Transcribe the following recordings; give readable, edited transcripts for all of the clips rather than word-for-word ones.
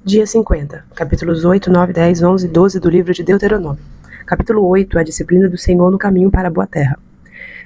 Dia 50, capítulos 8, 9, 10, 11 e 12 do livro de Deuteronômio. Capítulo 8, a disciplina do Senhor no caminho para a boa terra.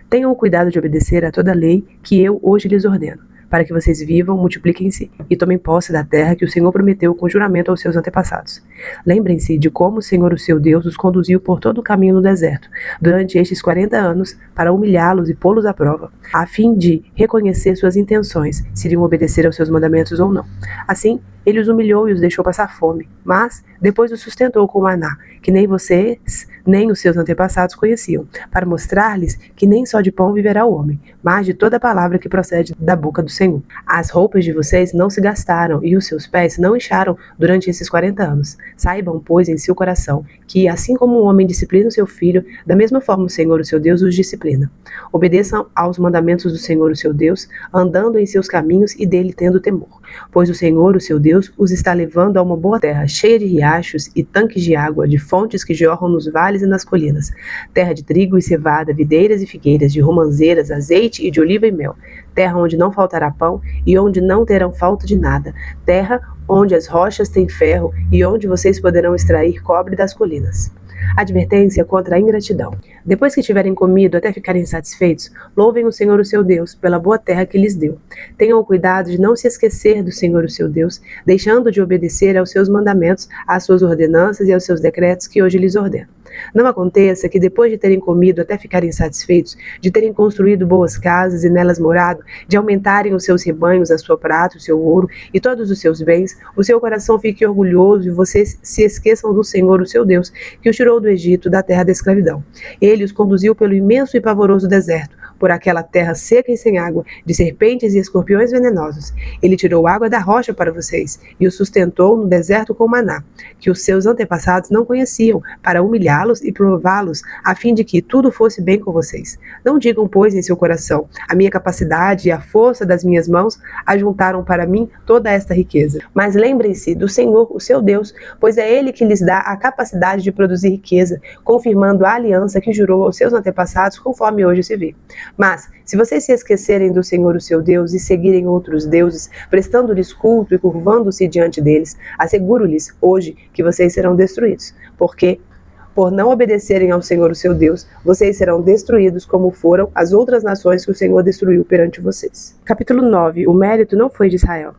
Tenham o cuidado de obedecer a toda a lei que eu hoje lhes ordeno, para que vocês vivam, multipliquem-se e tomem posse da terra que o Senhor prometeu com juramento aos seus antepassados. Lembrem-se de como o Senhor, o seu Deus, os conduziu por todo o caminho no deserto, durante estes 40 anos, para humilhá-los e pô-los à prova, a fim de reconhecer suas intenções, se iriam obedecer aos seus mandamentos ou não. Assim, ele os humilhou e os deixou passar fome, mas depois os sustentou com maná, que nem vocês, nem os seus antepassados conheciam, para mostrar-lhes que nem só de pão viverá o homem, mas de toda palavra que procede da boca do Senhor. As roupas de vocês não se gastaram e os seus pés não incharam durante esses 40 anos. Saibam, pois, em seu coração, que assim como um homem disciplina o seu filho, da mesma forma o Senhor, o seu Deus, os disciplina. Obedeçam aos mandamentos do Senhor, o seu Deus, andando em seus caminhos e dele tendo temor. Pois o Senhor, o seu Deus, os está levando a uma boa terra, cheia de riachos e tanques de água, de fontes que jorram nos vales e nas colinas, terra de trigo e cevada, videiras e figueiras, de romãzeiras, azeite e de oliva e mel, terra onde não faltará pão e onde não terão falta de nada, terra onde as rochas têm ferro e onde vocês poderão extrair cobre das colinas. Advertência contra a ingratidão. Depois que tiverem comido até ficarem satisfeitos, louvem o Senhor, o seu Deus, pela boa terra que lhes deu. Tenham o cuidado de não se esquecer do Senhor, o seu Deus, deixando de obedecer aos seus mandamentos, às suas ordenanças e aos seus decretos que hoje lhes ordeno. Não aconteça que depois de terem comido até ficarem satisfeitos, de terem construído boas casas e nelas morado, de aumentarem os seus rebanhos, a sua prata, o seu ouro e todos os seus bens, o seu coração fique orgulhoso e vocês se esqueçam do Senhor, o seu Deus, que os tirou do Egito, da terra da escravidão. Ele os conduziu pelo imenso e pavoroso deserto, por aquela terra seca e sem água, de serpentes e escorpiões venenosos. Ele tirou água da rocha para vocês e os sustentou no deserto com maná, que os seus antepassados não conheciam, para humilhá-los e prová-los, a fim de que tudo fosse bem com vocês. Não digam, pois, em seu coração: a minha capacidade e a força das minhas mãos ajuntaram para mim toda esta riqueza. Mas lembrem-se do Senhor, o seu Deus, pois é Ele que lhes dá a capacidade de produzir riqueza, confirmando a aliança que jurou aos seus antepassados, conforme hoje se vê. Mas, se vocês se esquecerem do Senhor, o seu Deus, e seguirem outros deuses, prestando-lhes culto e curvando-se diante deles, asseguro-lhes hoje que vocês serão destruídos, porque, por não obedecerem ao Senhor, o seu Deus, vocês serão destruídos como foram as outras nações que o Senhor destruiu perante vocês. Capítulo 9. O mérito não foi de Israel.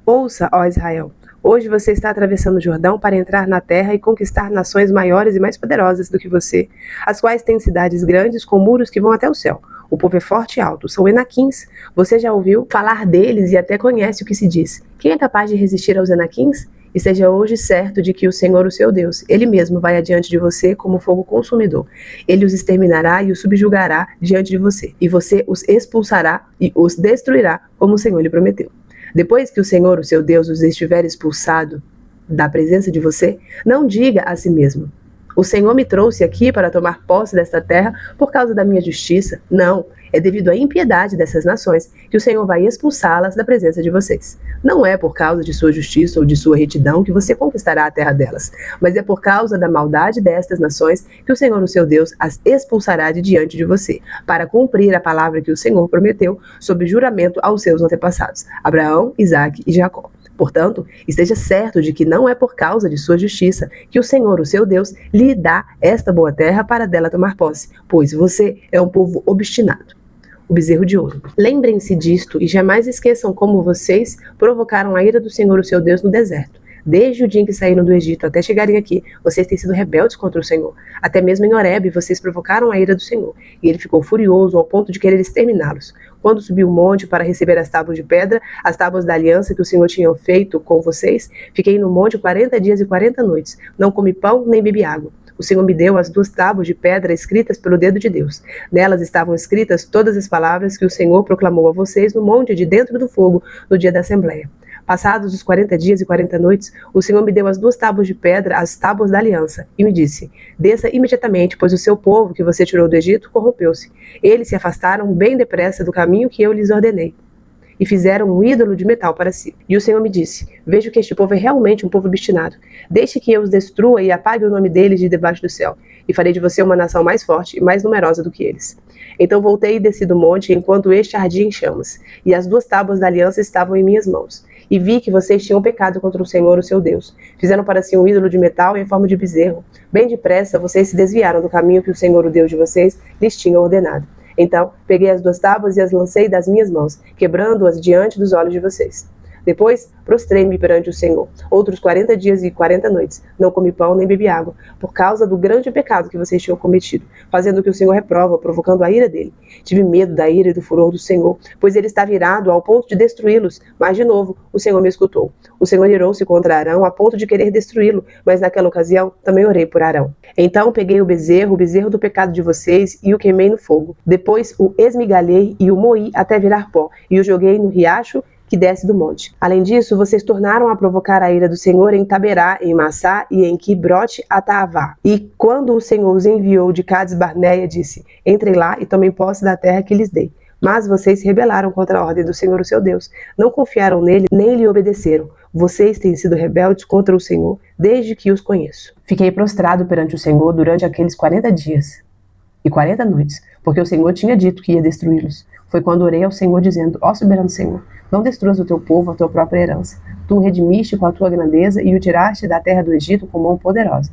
Ouça, ó Israel. Hoje você está atravessando o Jordão para entrar na terra e conquistar nações maiores e mais poderosas do que você, as quais têm cidades grandes com muros que vão até o céu. O povo é forte e alto, são Enaquins. Você já ouviu falar deles e até conhece o que se diz. Quem é capaz de resistir aos Enaquins? Esteja hoje certo de que o Senhor, o seu Deus, Ele mesmo vai adiante de você como fogo consumidor. Ele os exterminará e os subjugará diante de você, e você os expulsará e os destruirá, como o Senhor lhe prometeu. Depois que o Senhor, o seu Deus, os estiver expulsado da presença de você, não diga a si mesmo: o Senhor me trouxe aqui para tomar posse desta terra por causa da minha justiça. Não, é devido à impiedade dessas nações que o Senhor vai expulsá-las da presença de vocês. Não é por causa de sua justiça ou de sua retidão que você conquistará a terra delas, mas é por causa da maldade destas nações que o Senhor, o seu Deus, as expulsará de diante de você, para cumprir a palavra que o Senhor prometeu sob juramento aos seus antepassados, Abraão, Isaque e Jacó. Portanto, esteja certo de que não é por causa de sua justiça que o Senhor, o seu Deus, lhe dá esta boa terra para dela tomar posse, pois você é um povo obstinado. O bezerro de ouro. Lembrem-se disto e jamais esqueçam como vocês provocaram a ira do Senhor, o seu Deus, no deserto. Desde o dia em que saíram do Egito até chegarem aqui, vocês têm sido rebeldes contra o Senhor. Até mesmo em Horebe, vocês provocaram a ira do Senhor, e ele ficou furioso ao ponto de querer exterminá-los. Quando subiu o monte para receber as tábuas de pedra, as tábuas da aliança que o Senhor tinha feito com vocês, fiquei no monte 40 dias e 40 noites. Não comi pão nem bebi água. O Senhor me deu as 2 tábuas de pedra escritas pelo dedo de Deus. Nelas estavam escritas todas as palavras que o Senhor proclamou a vocês no monte de dentro do fogo, no dia da Assembleia. Passados os 40 dias e 40 noites, o Senhor me deu as 2 tábuas de pedra, as tábuas da aliança, e me disse: desça imediatamente, pois o seu povo, que você tirou do Egito, corrompeu-se. Eles se afastaram bem depressa do caminho que eu lhes ordenei, e fizeram um ídolo de metal para si. E o Senhor me disse: vejo que este povo é realmente um povo obstinado. Deixe que eu os destrua e apague o nome deles de debaixo do céu, e farei de você uma nação mais forte e mais numerosa do que eles. Então voltei e desci do monte, enquanto este ardia em chamas, e as 2 tábuas da aliança estavam em minhas mãos. E vi que vocês tinham pecado contra o Senhor, o seu Deus. Fizeram para si um ídolo de metal em forma de bezerro. Bem depressa, vocês se desviaram do caminho que o Senhor, o Deus de vocês, lhes tinha ordenado. Então, peguei as 2 tábuas e as lancei das minhas mãos, quebrando-as diante dos olhos de vocês. Depois, prostrei-me perante o Senhor. Outros 40 dias e 40 noites. Não comi pão nem bebi água, por causa do grande pecado que vocês tinham cometido, fazendo o que o Senhor reprova, provocando a ira dele. Tive medo da ira e do furor do Senhor, pois ele estava irado ao ponto de destruí-los. Mas, de novo, o Senhor me escutou. O Senhor irou-se contra Arão, a ponto de querer destruí-lo, mas naquela ocasião também orei por Arão. Então peguei o bezerro do pecado de vocês, e o queimei no fogo. Depois o esmigalhei e o moí até virar pó, e o joguei no riacho que desce do monte. Além disso, vocês tornaram a provocar a ira do Senhor em Taberá, em Massá e em Quibrote Ataavá. E quando o Senhor os enviou de Cades Barneia, disse: entrem lá e tomem posse da terra que lhes dei. Mas vocês se rebelaram contra a ordem do Senhor, o seu Deus. Não confiaram nele, nem lhe obedeceram. Vocês têm sido rebeldes contra o Senhor desde que os conheço. Fiquei prostrado perante o Senhor durante aqueles 40 dias e 40 noites, porque o Senhor tinha dito que ia destruí-los. Foi quando orei ao Senhor, dizendo: ó soberano Senhor, não destruas o teu povo, a tua própria herança. Tu o redimiste com a tua grandeza e o tiraste da terra do Egito com mão poderosa.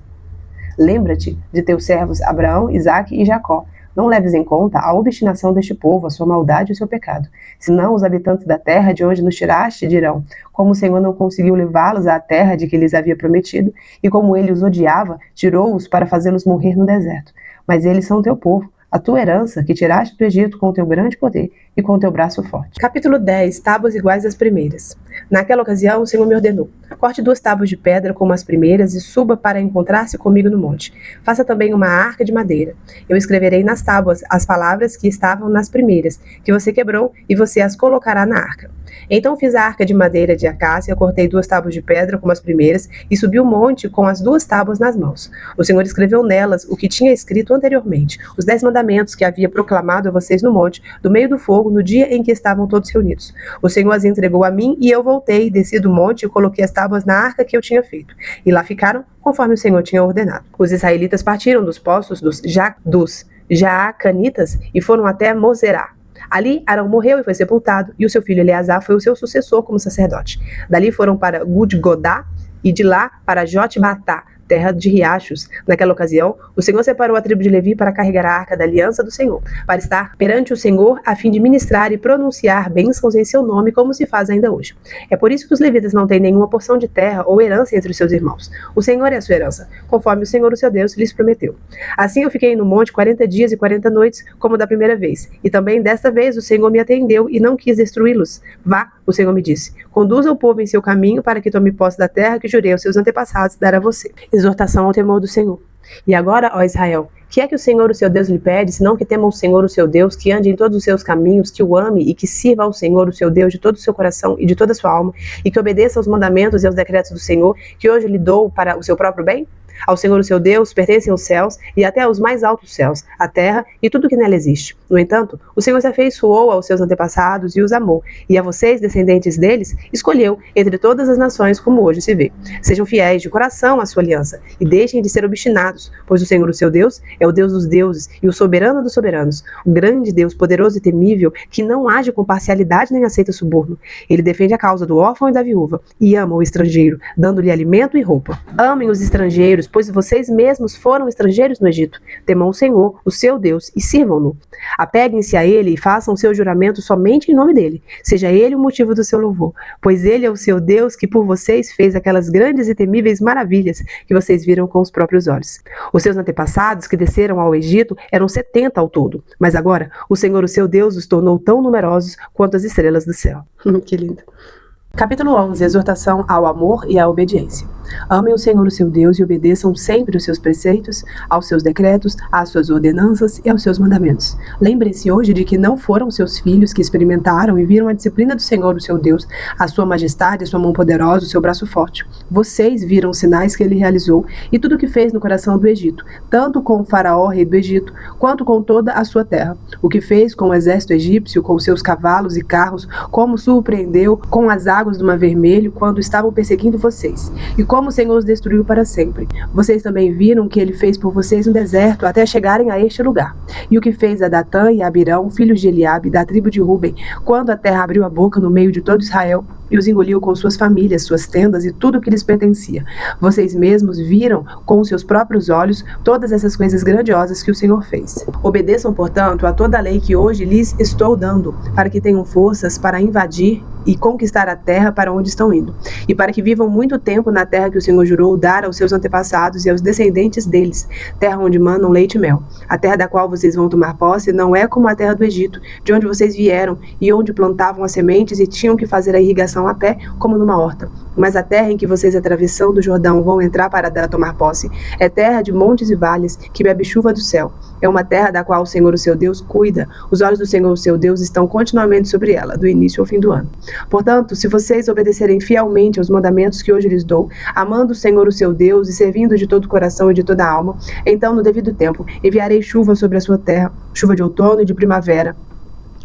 Lembra-te de teus servos Abraão, Isaque e Jacó. Não leves em conta a obstinação deste povo, a sua maldade e o seu pecado. Senão os habitantes da terra de onde nos tiraste dirão: como o Senhor não conseguiu levá-los à terra de que lhes havia prometido, e como ele os odiava, tirou-os para fazê-los morrer no deserto. Mas eles são teu povo, a tua herança, que tiraste do Egito com o teu grande poder e com o teu braço forte. Capítulo 10. Tábuas iguais às primeiras. Naquela ocasião, o Senhor me ordenou: corte 2 tábuas de pedra como as primeiras e suba para encontrar-se comigo no monte. Faça também uma arca de madeira. Eu escreverei nas tábuas as palavras que estavam nas primeiras, que você quebrou, e você as colocará na arca. Então fiz a arca de madeira de acácia, cortei 2 tábuas de pedra como as primeiras e subi o monte com as 2 tábuas nas mãos. O Senhor escreveu nelas o que tinha escrito anteriormente, os 10 mandamentos que havia proclamado a vocês no monte, do meio do fogo, no dia em que estavam todos reunidos. O Senhor as entregou a mim e eu voltei, desci do monte e coloquei as tábuas na arca que eu tinha feito. E lá ficaram, conforme o Senhor tinha ordenado. Os israelitas partiram dos poços dos Jaacanitas e foram até Moserá. Ali, Arão morreu e foi sepultado, e o seu filho Eleazar foi o seu sucessor como sacerdote. Dali foram para Gudgodá e de lá para Jotbatá, terra de riachos. Naquela ocasião, o Senhor separou a tribo de Levi para carregar a arca da aliança do Senhor, para estar perante o Senhor a fim de ministrar e pronunciar bênçãos em seu nome, como se faz ainda hoje. É por isso que os levitas não têm nenhuma porção de terra ou herança entre os seus irmãos. O Senhor é a sua herança, conforme o Senhor, o seu Deus, lhes prometeu. Assim eu fiquei no monte 40 dias e 40 noites, como da primeira vez. E também desta vez o Senhor me atendeu e não quis destruí-los. Vá, o Senhor me disse, conduza o povo em seu caminho para que tome posse da terra que jurei aos seus antepassados dar a você. Exortação ao temor do Senhor. E agora, ó Israel, que é que o Senhor, o seu Deus, lhe pede, senão que tema o Senhor, o seu Deus, que ande em todos os seus caminhos, que o ame e que sirva ao Senhor, o seu Deus, de todo o seu coração e de toda a sua alma, e que obedeça aos mandamentos e aos decretos do Senhor, que hoje lhe dou para o seu próprio bem? Ao Senhor, o seu Deus, pertencem os céus e até os mais altos céus, a terra e tudo que nela existe. No entanto, o Senhor se afeiçoou aos seus antepassados e os amou, e a vocês, descendentes deles, escolheu entre todas as nações, como hoje se vê. Sejam fiéis de coração à sua aliança e deixem de ser obstinados, pois o Senhor, o seu Deus, é o Deus dos deuses e o soberano dos soberanos, o grande Deus poderoso e temível, que não age com parcialidade nem aceita suborno. Ele defende a causa do órfão e da viúva e ama o estrangeiro, dando-lhe alimento e roupa. Amem os estrangeiros, pois vocês mesmos foram estrangeiros no Egito. Temam o Senhor, o seu Deus, e sirvam-no. Apeguem-se a ele e façam o seu juramento somente em nome dele. Seja ele o motivo do seu louvor, pois ele é o seu Deus que por vocês fez aquelas grandes e temíveis maravilhas que vocês viram com os próprios olhos. Os seus antepassados que desceram ao Egito eram 70 ao todo, mas agora o Senhor, o seu Deus, os tornou tão numerosos quanto as estrelas do céu. Que lindo. Capítulo 11. Exortação ao amor e à obediência. Amem o Senhor, o seu Deus, e obedeçam sempre os seus preceitos, aos seus decretos, às suas ordenanças e aos seus mandamentos. Lembrem-se hoje de que não foram seus filhos que experimentaram e viram a disciplina do Senhor, o seu Deus, a sua majestade, a sua mão poderosa, o seu braço forte. Vocês viram os sinais que ele realizou e tudo o que fez no coração do Egito, tanto com o faraó, rei do Egito, quanto com toda a sua terra. O que fez com o exército egípcio, com seus cavalos e carros, como surpreendeu com as águas águas do Mar Vermelho quando estavam perseguindo vocês, e como o Senhor os destruiu para sempre. Vocês também viram o que ele fez por vocês no deserto até chegarem a este lugar, e o que fez a Datã e a Abirão, filhos de Eliabe, da tribo de Ruben, quando a terra abriu a boca no meio de todo Israel e os engoliu com suas famílias, suas tendas e tudo o que lhes pertencia. Vocês mesmos viram com seus próprios olhos todas essas coisas grandiosas que o Senhor fez. Obedeçam, portanto, a toda a lei que hoje lhes estou dando, para que tenham forças para invadir e conquistar a terra para onde estão indo, e para que vivam muito tempo na terra que o Senhor jurou dar aos seus antepassados e aos descendentes deles, terra onde manam leite e mel. A terra da qual vocês vão tomar posse não é como a terra do Egito, de onde vocês vieram e onde plantavam as sementes e tinham que fazer a irrigação a pé, como numa horta. Mas a terra em que vocês, atravessando o Jordão, vão entrar para dela tomar posse é terra de montes e vales, que bebe chuva do céu. É uma terra da qual o Senhor, o seu Deus, cuida. Os olhos do Senhor, o seu Deus, estão continuamente sobre ela, do início ao fim do ano. Portanto, se vocês obedecerem fielmente aos mandamentos que hoje lhes dou, amando o Senhor, o seu Deus, e servindo de todo o coração e de toda a alma, então, no devido tempo, enviarei chuva sobre a sua terra, chuva de outono e de primavera,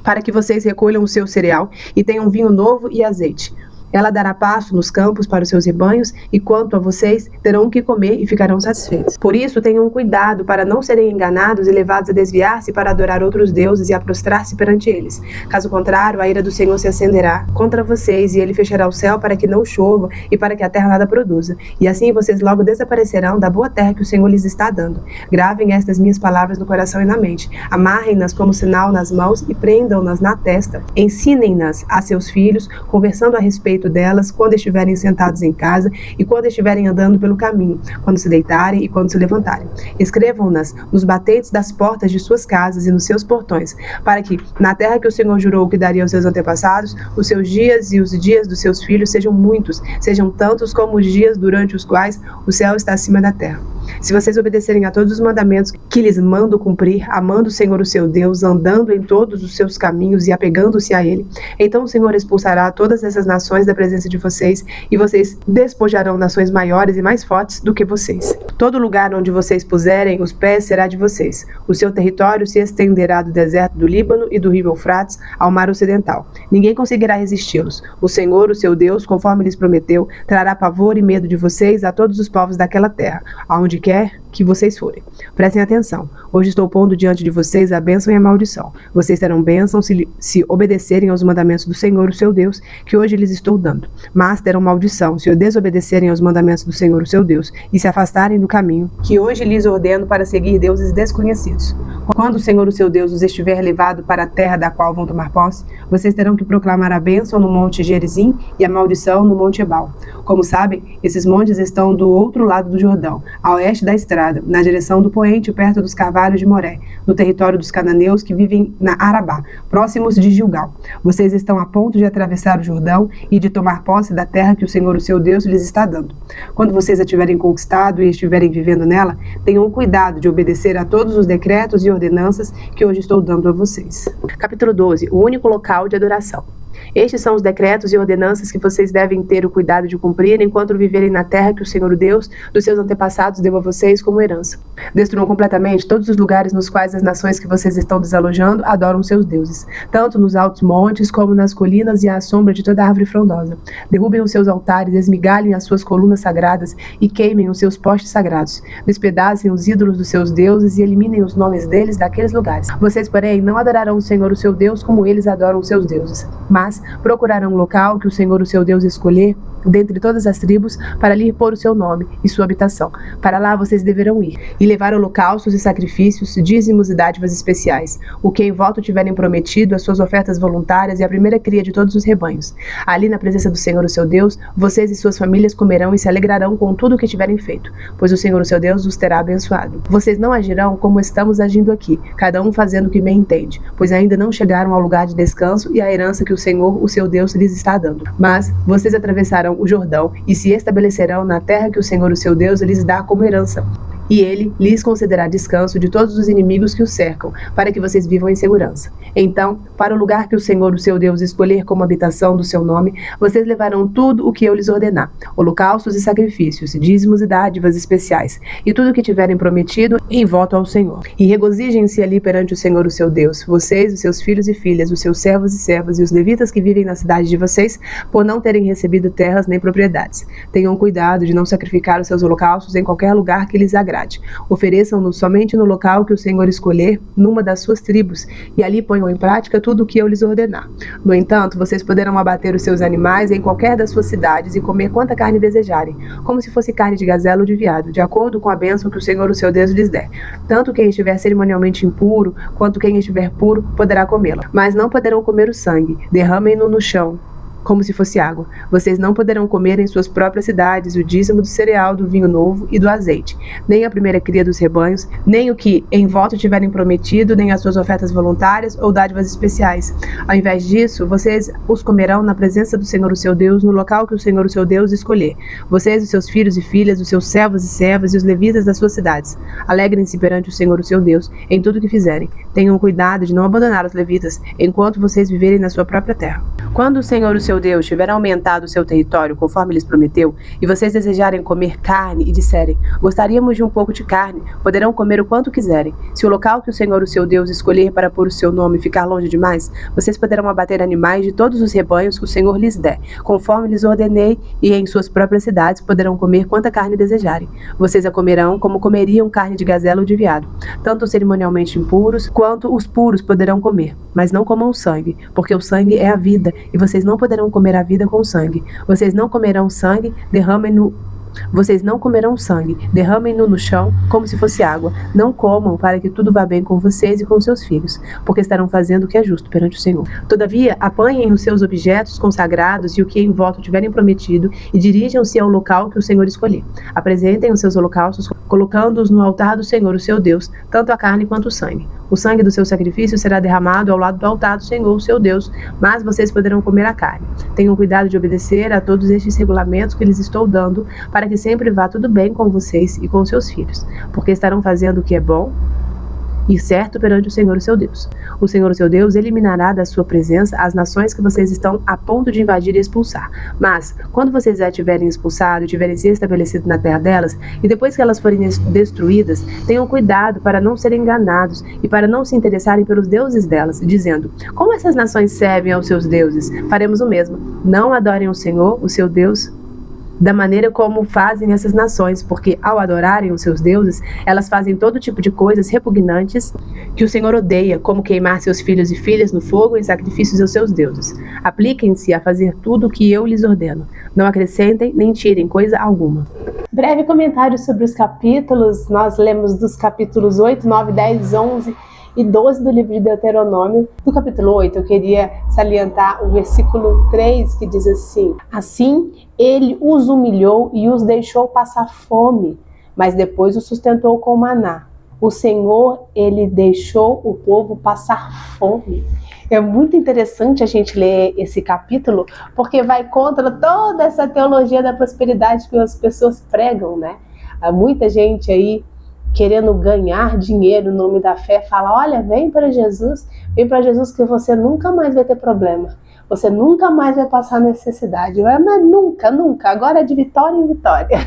para que vocês recolham o seu cereal e tenham vinho novo e azeite. Ela dará pasto nos campos para os seus rebanhos, e quanto a vocês, terão o que comer e ficarão satisfeitos. Por isso, tenham cuidado para não serem enganados e levados a desviar-se para adorar outros deuses e a prostrar-se perante eles. Caso contrário, a ira do Senhor se acenderá contra vocês, e ele fechará o céu para que não chova e para que a terra nada produza. E assim vocês logo desaparecerão da boa terra que o Senhor lhes está dando. Gravem estas minhas palavras no coração e na mente. Amarrem-nas como sinal nas mãos e prendam-nas na testa. Ensinem-nas a seus filhos, conversando a respeito delas quando estiverem sentados em casa e quando estiverem andando pelo caminho, quando se deitarem e quando se levantarem. Escrevam-nas nos batentes das portas de suas casas e nos seus portões, para que, na terra que o Senhor jurou que daria aos seus antepassados, os seus dias e os dias dos seus filhos sejam muitos, sejam tantos como os dias durante os quais o céu está acima da terra. Se vocês obedecerem a todos os mandamentos que lhes mando cumprir, amando o Senhor, o seu Deus, andando em todos os seus caminhos e apegando-se a ele, então o Senhor expulsará todas essas nações da presença de vocês, e vocês despojarão nações maiores e mais fortes do que vocês. Todo lugar onde vocês puserem os pés será de vocês. O seu território se estenderá do deserto do Líbano e do rio Eufrates ao mar ocidental. Ninguém conseguirá resisti-los. O Senhor, o seu Deus, conforme lhes prometeu, trará pavor e medo de vocês a todos os povos daquela terra, aonde quer que vocês forem. Prestem atenção. Hoje estou pondo diante de vocês a bênção e a maldição. Vocês terão bênção se obedecerem aos mandamentos do Senhor, o seu Deus, que hoje lhes estou dando. Mas terão maldição se desobedecerem aos mandamentos do Senhor, o seu Deus, e se afastarem do caminho que hoje lhes ordeno para seguir deuses desconhecidos. Quando o Senhor, o seu Deus, os estiver levado para a terra da qual vão tomar posse, vocês terão que proclamar a bênção no monte Gerizim e a maldição no monte Ebal. Como sabem, esses montes estão do outro lado do Jordão, a oeste da estrada, na direção do poente, perto dos carvalhos de Moré, no território dos cananeus que vivem na Arabá, próximos de Gilgal. Vocês estão a ponto de atravessar o Jordão e de tomar posse da terra que o Senhor, o seu Deus, lhes está dando. Quando vocês a tiverem conquistado e estiverem vivendo nela, tenham cuidado de obedecer a todos os decretos e ordenanças que hoje estou dando a vocês. Capítulo 12. O único local de adoração. Estes são os decretos e ordenanças que vocês devem ter o cuidado de cumprir enquanto viverem na terra que o Senhor, o Deus dos seus antepassados, deu a vocês como herança. Destruam completamente todos os lugares nos quais as nações que vocês estão desalojando adoram seus deuses, tanto nos altos montes como nas colinas e à sombra de toda árvore frondosa. Derrubem os seus altares, esmigalhem as suas colunas sagradas e queimem os seus postes sagrados. Despedacem os ídolos dos seus deuses e eliminem os nomes deles daqueles lugares. Vocês, porém, não adorarão o Senhor, o seu Deus, como eles adoram os seus deuses, mas procurarão um local que o Senhor, o seu Deus, escolher dentre todas as tribos para lhe pôr o seu nome e sua habitação. Para lá vocês deverão ir e levar holocaustos e sacrifícios, dízimos e dádivas especiais, o que em voto tiverem prometido, as suas ofertas voluntárias e a primeira cria de todos os rebanhos. Ali, na presença do Senhor, o seu Deus, vocês e suas famílias comerão e se alegrarão com tudo o que tiverem feito, pois o Senhor, o seu Deus, os terá abençoado. Vocês não agirão como estamos agindo aqui, cada um fazendo o que bem entende, pois ainda não chegaram ao lugar de descanso e à herança que o Senhor, o seu Deus, lhes está dando. Mas vocês atravessarão o Jordão e se estabelecerão na terra que o Senhor, o seu Deus, lhes dá como herança. e ele lhes concederá descanso de todos os inimigos que os cercam, para que vocês vivam em segurança. Então, para o lugar que o Senhor, o seu Deus, escolher como habitação do seu nome, vocês levarão tudo o que eu lhes ordenar, holocaustos e sacrifícios, dízimos e dádivas especiais, e tudo o que tiverem prometido em voto ao Senhor. E regozijem-se ali perante o Senhor, o seu Deus, vocês, os seus filhos e filhas, os seus servos e servas e os levitas que vivem na cidade de vocês, por não terem recebido terras nem propriedades. Tenham cuidado de não sacrificar os seus holocaustos em qualquer lugar que lhes agrade. Ofereçam-nos somente no local que o Senhor escolher, numa das suas tribos, e ali ponham em prática tudo o que eu lhes ordenar. No entanto, vocês poderão abater os seus animais em qualquer das suas cidades e comer quanta carne desejarem, como se fosse carne de gazela ou de veado, de acordo com a bênção que o Senhor, o seu Deus, lhes der. Tanto quem estiver cerimonialmente impuro, quanto quem estiver puro, poderá comê-la. Mas não poderão comer o sangue. Derramem-no no chão, como se fosse água. Vocês não poderão comer em suas próprias cidades o dízimo do cereal, do vinho novo e do azeite, nem a primeira cria dos rebanhos, nem o que em voto tiverem prometido, nem as suas ofertas voluntárias ou dádivas especiais. Ao invés disso, vocês os comerão na presença do Senhor, o seu Deus, no local que o Senhor, o seu Deus, escolher. Vocês, os seus filhos e filhas, os seus servos e servas e os levitas das suas cidades. Alegrem-se perante o Senhor, o seu Deus, em tudo o que fizerem. Tenham cuidado de não abandonar os levitas, enquanto vocês viverem na sua própria terra. Quando o Senhor, o seu Deus, tiver aumentado o seu território, conforme lhes prometeu, e vocês desejarem comer carne e disserem, gostaríamos de um pouco de carne, poderão comer o quanto quiserem. Se o local que o Senhor, o seu Deus, escolher para pôr o seu nome ficar longe demais, vocês poderão abater animais de todos os rebanhos que o Senhor lhes der, conforme lhes ordenei, e em suas próprias cidades poderão comer quanta carne desejarem. Vocês a comerão como comeriam carne de gazela ou de veado. Tanto os cerimonialmente impuros, quanto os puros poderão comer, mas não comam o sangue, porque o sangue é a vida, e vocês não poderão comer a vida com sangue. Vocês não comerão sangue, derramem-no no chão, como se fosse água. Não comam, para que tudo vá bem com vocês e com seus filhos, porque estarão fazendo o que é justo perante o Senhor. Todavia, apanhem os seus objetos consagrados e o que em voto tiverem prometido, e dirijam-se ao local que o Senhor escolher. Apresentem os seus holocaustos, colocando-os no altar do Senhor, o seu Deus, tanto a carne quanto o sangue. O sangue do seu sacrifício será derramado ao lado do altar do Senhor, o seu Deus, mas vocês poderão comer a carne. Tenham cuidado de obedecer a todos estes regulamentos que lhes estou dando, para que sempre vá tudo bem com vocês e com seus filhos, porque estarão fazendo o que é bom e certo perante o Senhor, o seu Deus. O Senhor, o seu Deus, eliminará da sua presença as nações que vocês estão a ponto de invadir e expulsar. Mas, quando vocês já tiverem expulsado e tiverem se estabelecido na terra delas, e depois que elas forem destruídas, tenham cuidado para não serem enganados e para não se interessarem pelos deuses delas, dizendo, como essas nações servem aos seus deuses, faremos o mesmo. Não adorem o Senhor, o seu Deus, da maneira como fazem essas nações, porque ao adorarem os seus deuses, elas fazem todo tipo de coisas repugnantes que o Senhor odeia, como queimar seus filhos e filhas no fogo em sacrifícios aos seus deuses. Apliquem-se a fazer tudo o que eu lhes ordeno. Não acrescentem nem tirem coisa alguma. Breve comentário sobre os capítulos. Nós lemos dos capítulos 8, 9, 10, 11 e 12 do livro de Deuteronômio. No capítulo 8, eu queria salientar o versículo 3, que diz assim: Assim, ele os humilhou e os deixou passar fome, mas depois os sustentou com maná. O Senhor, ele deixou o povo passar fome. É muito interessante a gente ler esse capítulo, porque vai contra toda essa teologia da prosperidade que as pessoas pregam, né? Há muita gente aí querendo ganhar dinheiro no nome da fé, fala, olha, vem para Jesus que você nunca mais vai ter problema, você nunca mais vai passar necessidade. Mas nunca, agora é de vitória em vitória.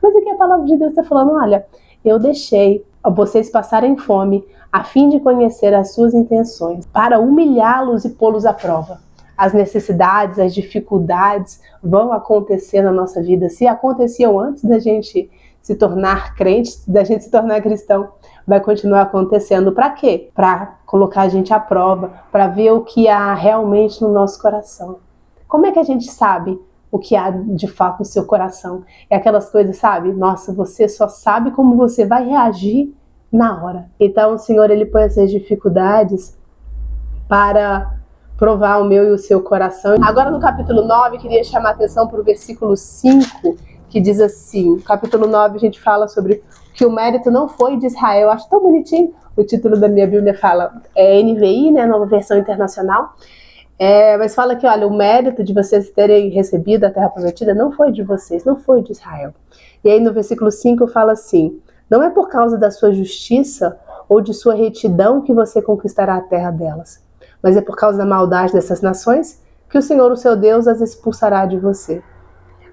Mas aqui a palavra de Deus está falando, olha, eu deixei vocês passarem fome a fim de conhecer as suas intenções, para humilhá-los e pô-los à prova. As necessidades, as dificuldades vão acontecer na nossa vida. Se aconteciam antes da gente se tornar crente, da gente se tornar cristão, vai continuar acontecendo. Para quê? Para colocar a gente à prova, para ver o que há realmente no nosso coração. Como é que a gente sabe o que há de fato no seu coração? É aquelas coisas, sabe? Nossa, você só sabe como você vai reagir na hora. Então o Senhor, ele põe essas dificuldades para provar o meu e o seu coração. Agora no capítulo 9, queria chamar a atenção para o versículo 5, que diz assim, no capítulo 9 a gente fala sobre que o mérito não foi de Israel. Eu acho tão bonitinho, o título da minha Bíblia fala, é NVI, né, nova versão internacional, mas fala que, olha, o mérito de vocês terem recebido a terra prometida não foi de vocês, não foi de Israel. E aí no versículo 5 fala assim: não é por causa da sua justiça ou de sua retidão que você conquistará a terra delas, mas é por causa da maldade dessas nações que o Senhor, o seu Deus, as expulsará de você.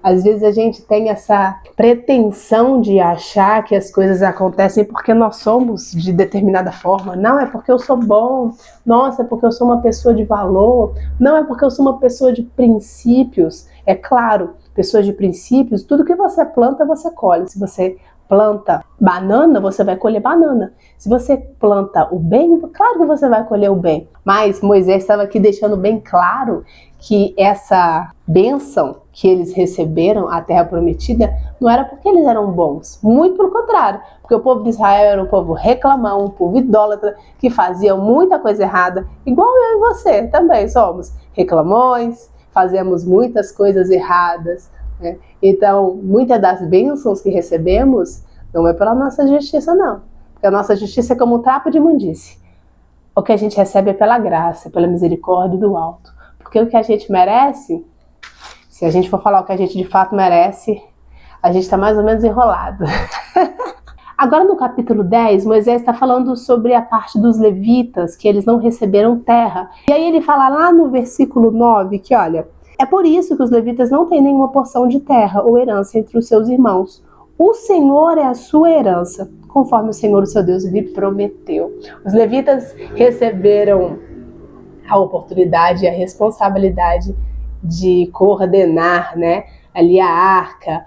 Às vezes a gente tem essa pretensão de achar que as coisas acontecem porque nós somos de determinada forma. Não, é porque eu sou bom. Nossa, é porque eu sou uma pessoa de valor. Não, é porque eu sou uma pessoa de princípios. É claro, pessoas de princípios, tudo que você planta, você colhe. Se você planta banana, você vai colher banana. Se você planta o bem, claro que você vai colher o bem. Mas Moisés estava aqui deixando bem claro que essa bênção que eles receberam, a terra prometida, não era porque eles eram bons. Muito pelo contrário, porque o povo de Israel era um povo reclamão, um povo idólatra, que fazia muita coisa errada, igual eu e você também somos reclamões, fazemos muitas coisas erradas, né? Então, muitas das bênçãos que recebemos não é pela nossa justiça, não. Porque a nossa justiça é como um trapo de imundície. O que a gente recebe é pela graça, pela misericórdia do alto. Porque o que a gente merece, se a gente for falar o que a gente de fato merece, a gente está mais ou menos enrolado. Agora no capítulo 10, Moisés está falando sobre a parte dos levitas, que eles não receberam terra. E aí ele fala lá no versículo 9 que, olha, é por isso que os levitas não têm nenhuma porção de terra ou herança entre os seus irmãos. O Senhor é a sua herança, conforme o Senhor, o seu Deus, lhe prometeu. Os levitas receberam a oportunidade e a responsabilidade de coordenar, né, ali a arca,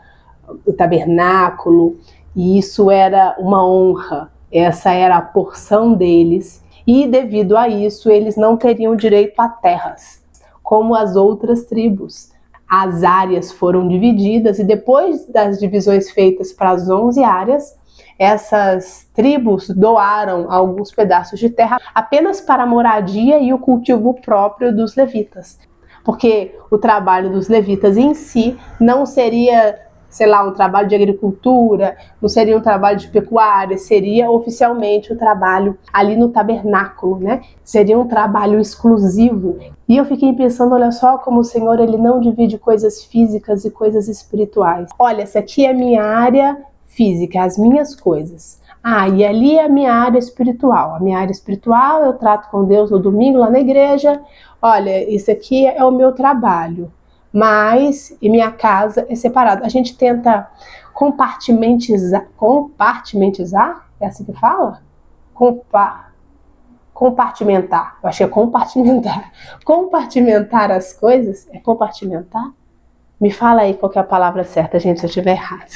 o tabernáculo, e isso era uma honra, essa era a porção deles, e devido a isso eles não teriam direito a terras, como as outras tribos. As áreas foram divididas e depois das divisões feitas para as 11 áreas, essas tribos doaram alguns pedaços de terra apenas para a moradia e o cultivo próprio dos levitas. Porque o trabalho dos levitas em si não seria, sei lá, um trabalho de agricultura, não seria um trabalho de pecuária, seria oficialmente o trabalho ali no tabernáculo, né? Seria um trabalho exclusivo. E eu fiquei pensando, olha só como o Senhor, ele não divide coisas físicas e coisas espirituais. Olha, essa aqui é a minha área física, as minhas coisas. Ah, e ali é a minha área espiritual. A minha área espiritual eu trato com Deus no domingo lá na igreja. Olha, isso aqui é o meu trabalho, mas e minha casa é separada. A gente tenta compartimentizar, é assim que fala? Compartimentar, eu acho que é compartimentar. Compartimentar as coisas, é compartimentar? Me fala aí qual que é a palavra certa, gente, se eu estiver errado.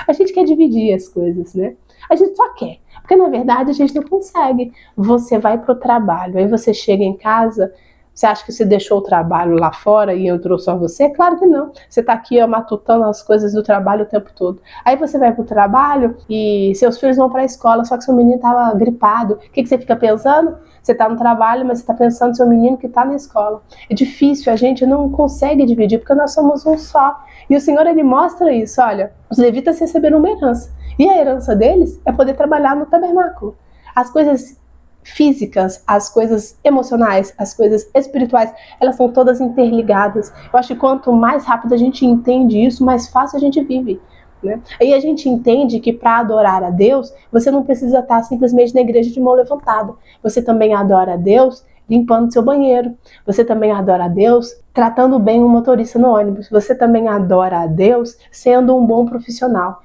A gente quer dividir as coisas, né? A gente só quer, porque na verdade a gente não consegue. Você vai pro trabalho, aí você chega em casa, você acha que você deixou o trabalho lá fora e entrou só você? Claro que não. Você tá aqui matutando as coisas do trabalho o tempo todo. Aí você vai pro trabalho e seus filhos vão pra escola, só que seu menino tava gripado. O que você fica pensando? Você tá no trabalho, mas você tá pensando no seu menino que tá na escola. É difícil, a gente não consegue dividir, porque nós somos um só. E o Senhor, ele mostra isso, olha, os levitas receberam uma herança. E a herança deles é poder trabalhar no tabernáculo. As coisas físicas, as coisas emocionais, as coisas espirituais, elas são todas interligadas. Eu acho que quanto mais rápido a gente entende isso, mais fácil a gente vive, né? Aí a gente entende que para adorar a Deus, você não precisa estar simplesmente na igreja de mão levantada. Você também adora a Deus limpando seu banheiro. Você também adora a Deus tratando bem o motorista no ônibus. Você também adora a Deus sendo um bom profissional.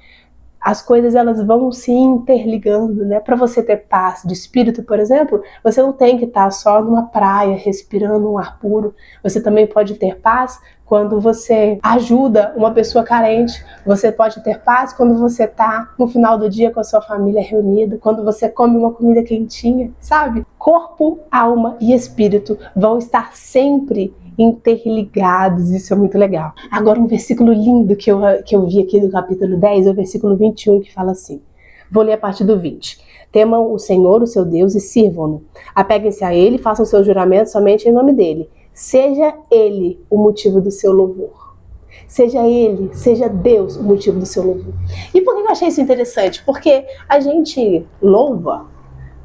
As coisas, elas vão se interligando, né? Para você ter paz de espírito, por exemplo, você não tem que estar só numa praia respirando um ar puro. Você também pode ter paz quando você ajuda uma pessoa carente. Você pode ter paz quando você está no final do dia com a sua família reunida, quando você come uma comida quentinha, sabe? Corpo, alma e espírito vão estar sempre interligados, isso é muito legal. Agora um versículo lindo que eu vi aqui do capítulo 10 é o versículo 21, que fala assim, vou ler a partir do 20. Temam o Senhor, o seu Deus, e sirvam-no. Apeguem-se a Ele, façam seus juramentos somente em nome dEle. Seja Ele o motivo do seu louvor. Seja Ele, seja Deus o motivo do seu louvor. E por que eu achei isso interessante? Porque a gente louva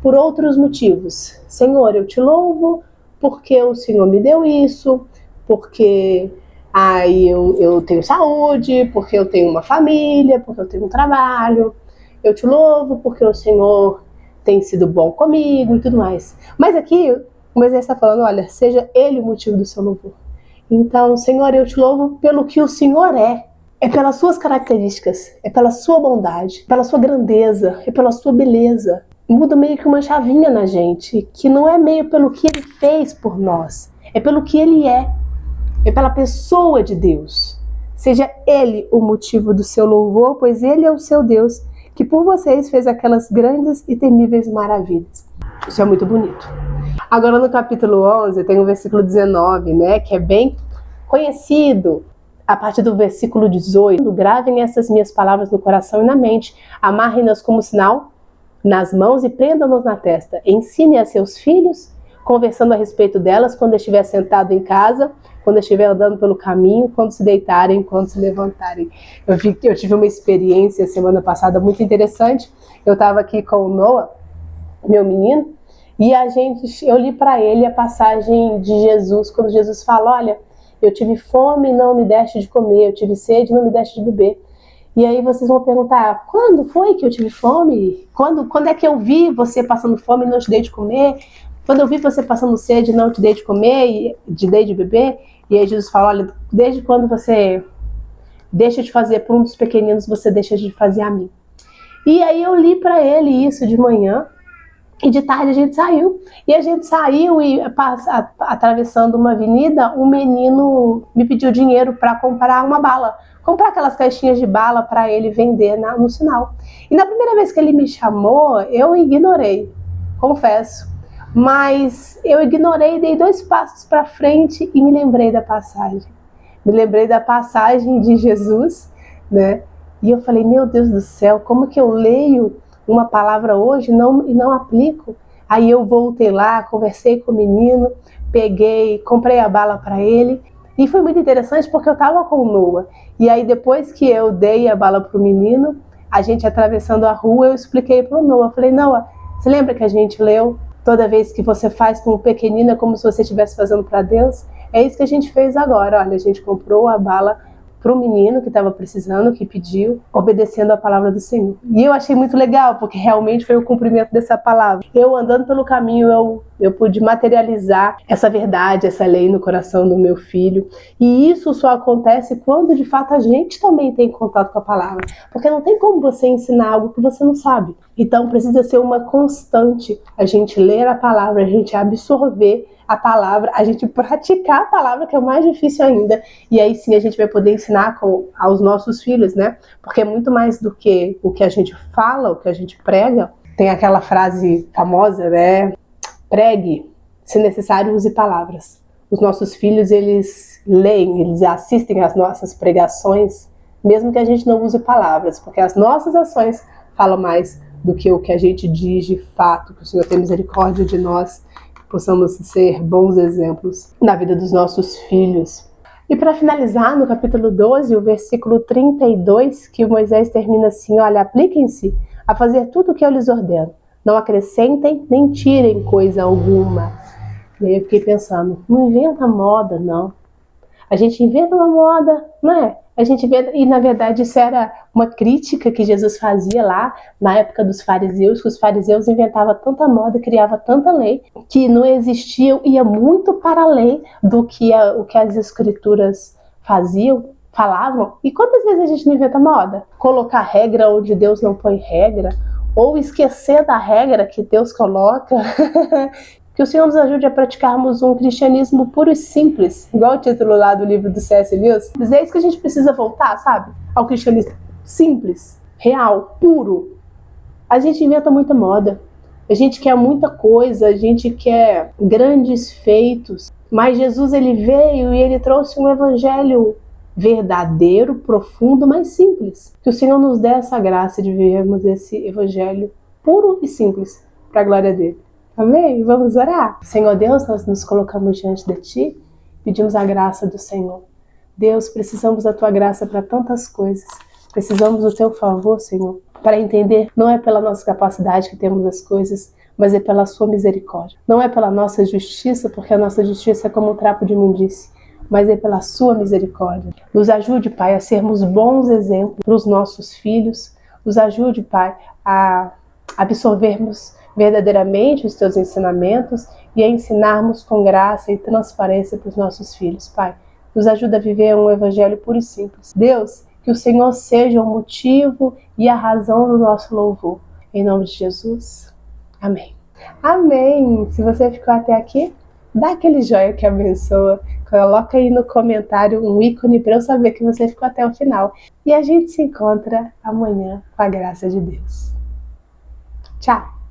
por outros motivos. Senhor, eu te louvo porque o Senhor me deu isso, porque Aí eu tenho saúde, porque eu tenho uma família, porque eu tenho um trabalho. Eu te louvo porque o Senhor tem sido bom comigo e tudo mais. Mas aqui, Moisés está falando, olha, seja Ele o motivo do seu louvor. Então, Senhor, eu te louvo pelo que o Senhor é pelas suas características, é pela sua bondade, pela sua grandeza, é pela sua beleza. Muda meio que uma chavinha na gente, que não é meio pelo que Ele fez por nós, é pelo que Ele é pela pessoa de Deus. Seja Ele o motivo do seu louvor, pois Ele é o seu Deus, que por vocês fez aquelas grandes e temíveis maravilhas. Isso é muito bonito. Agora no capítulo 11 tem o versículo 19, né, que é bem conhecido. A partir do versículo 18, gravem essas minhas palavras no coração e na mente, amarrem-nas como sinal nas mãos e prendam-nas na testa. Ensine a seus filhos, conversando a respeito delas quando estiver sentado em casa, quando estiver andando pelo caminho, quando se deitarem, quando se levantarem. Eu tive uma experiência semana passada muito interessante. Eu estava aqui com o Noah, meu menino, e eu li para ele a passagem de Jesus, quando Jesus fala, olha, eu tive fome e não me deste de comer, eu tive sede e não me deste de beber. E aí vocês vão perguntar, quando foi que eu tive fome? Quando é que eu vi você passando fome e não te dei de comer? Quando eu vi você passando sede e não te dei de comer e te dei de beber? E aí Jesus fala, olha, desde quando você deixa de fazer por um dos pequeninos, você deixa de fazer a mim. E aí eu li para ele isso de manhã, e de tarde a gente saiu. E a gente saiu e atravessando uma avenida, um menino me pediu dinheiro para comprar uma bala. Comprar aquelas caixinhas de bala para ele vender no sinal. E na primeira vez que ele me chamou, eu ignorei, confesso. Mas eu ignorei, dei 2 passos para frente e me lembrei da passagem. Me lembrei da passagem de Jesus, né? E eu falei, meu Deus do céu, como que eu leio uma palavra hoje e não aplico? Aí eu voltei lá, conversei com o menino, comprei a bala para ele. E foi muito interessante porque eu estava com o Noah. E aí depois que eu dei a bala para o menino, a gente atravessando a rua, eu expliquei para o Noah. Falei, Noah, você lembra que a gente leu? Toda vez que você faz com o pequenino é como se você estivesse fazendo para Deus. É isso que a gente fez agora. Olha, a gente comprou a bala para o menino que estava precisando, que pediu, obedecendo a palavra do Senhor. E eu achei muito legal, porque realmente foi o cumprimento dessa palavra. Eu andando pelo caminho, eu pude materializar essa verdade, essa lei no coração do meu filho. E isso só acontece quando de fato a gente também tem contato com a palavra. Porque não tem como você ensinar algo que você não sabe. Então precisa ser uma constante a gente ler a palavra, a gente absorver a palavra, a gente praticar a palavra, que é o mais difícil ainda. E aí sim a gente vai poder ensinar aos nossos filhos, né? Porque é muito mais do que o que a gente fala, o que a gente prega. Tem aquela frase famosa, né? Pregue, se necessário, use palavras. Os nossos filhos, eles leem, eles assistem às nossas pregações, mesmo que a gente não use palavras, porque as nossas ações falam mais do que o que a gente diz de fato, que o Senhor tem misericórdia de nós, possamos ser bons exemplos na vida dos nossos filhos. E para finalizar, no capítulo 12, o versículo 32, que Moisés termina assim, olha, apliquem-se a fazer tudo o que eu lhes ordeno, não acrescentem nem tirem coisa alguma. E aí eu fiquei pensando, não inventa moda, não. A gente inventa uma moda, não é? A gente inventa, e na verdade isso era uma crítica que Jesus fazia lá na época dos fariseus, que os fariseus inventavam tanta moda, criavam tanta lei, que não existia, ia muito para além do que o que as escrituras falavam. E quantas vezes a gente não inventa moda? Colocar regra onde Deus não põe regra, ou esquecer da regra que Deus coloca. Que o Senhor nos ajude a praticarmos um cristianismo puro e simples, igual o título lá do livro do C.S. Lewis. Mas é isso que a gente precisa voltar, sabe? Ao cristianismo simples, real, puro. A gente inventa muita moda, a gente quer muita coisa, a gente quer grandes feitos. Mas Jesus, ele veio e ele trouxe um evangelho verdadeiro, profundo, mas simples. Que o Senhor nos dê essa graça de vivermos esse evangelho puro e simples, para a glória dele. Amém? Vamos orar? Senhor Deus, nós nos colocamos diante de Ti, pedimos a graça do Senhor. Deus, precisamos da Tua graça para tantas coisas. Precisamos do Teu favor, Senhor, para entender, não é pela nossa capacidade que temos as coisas, mas é pela Sua misericórdia. Não é pela nossa justiça, porque a nossa justiça é como um trapo de imundície, mas é pela sua misericórdia. Nos ajude, Pai, a sermos bons exemplos para os nossos filhos. Nos ajude, Pai, a absorvermos verdadeiramente os teus ensinamentos e a ensinarmos com graça e transparência para os nossos filhos, Pai. Nos ajuda a viver um evangelho puro e simples. Deus, que o Senhor seja o motivo e a razão do nosso louvor. Em nome de Jesus. Amém. Amém! Se você ficou até aqui, dá aquele joinha que abençoa. Coloca aí no comentário um ícone para eu saber que você ficou até o final. E a gente se encontra amanhã com a graça de Deus. Tchau!